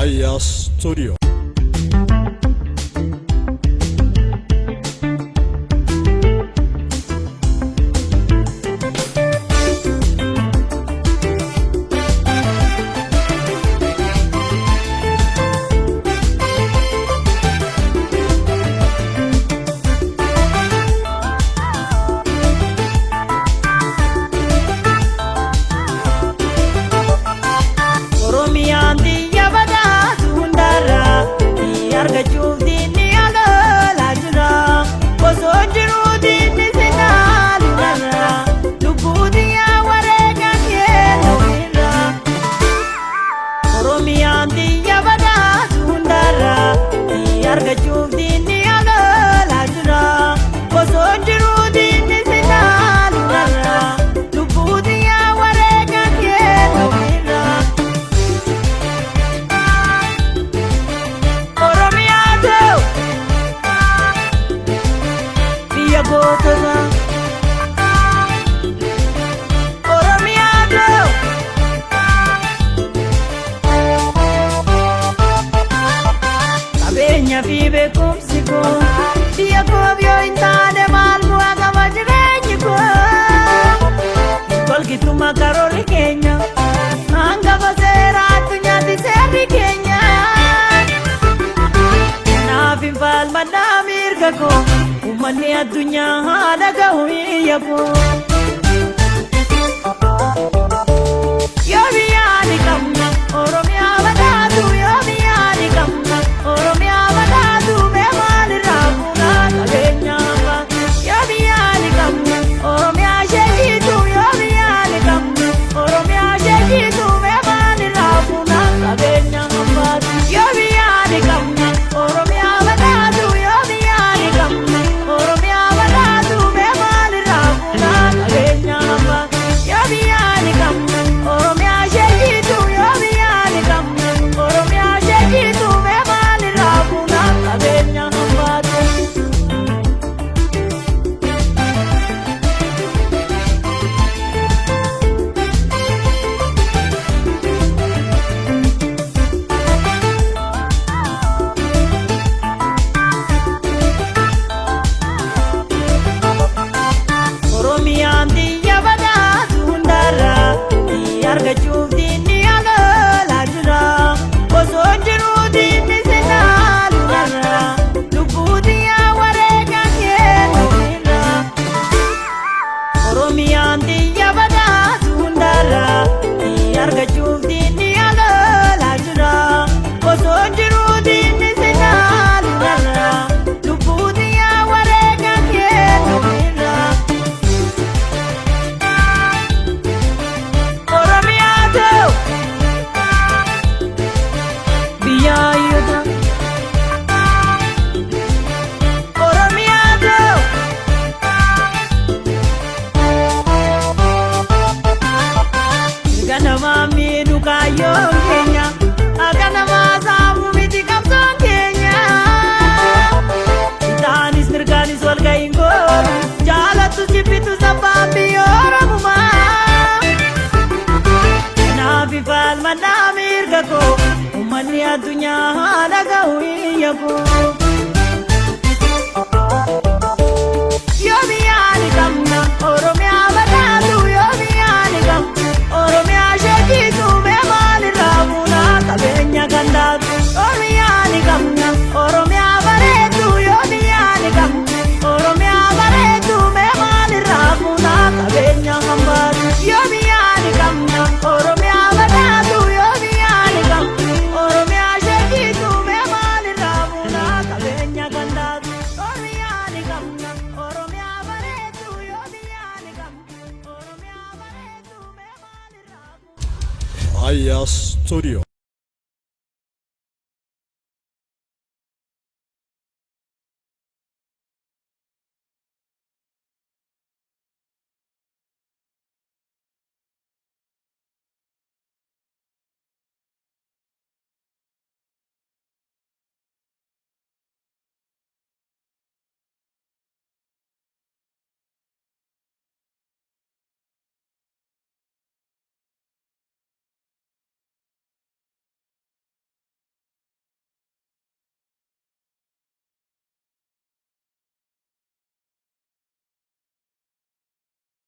Aya Studio. Vive kumsiko dia ko bio intane mal ko agama jireni ko kolgi tuma karoli Kenya anga basera tunya di seri Kenya na vival manamir ko umani adunya hada gawi yako yo biani kamna oromia badatu yo biani kamna oromia umani adunya hada gawi yako yo biani kamna oromia badatu yo biani kam oromia shekitu me mali ramuna tabenya gandatu oromia kamna oromia baretu yo biani kam oromia baretu me mali ramuna tabenya hambatu yo biani kamna oromia badatu yo biani kam oromia shekitu me mali ramuna tabenya gandatu oromia kamna oromia baretu yo biani kam oromia baretu me mali ramuna Aya Studio.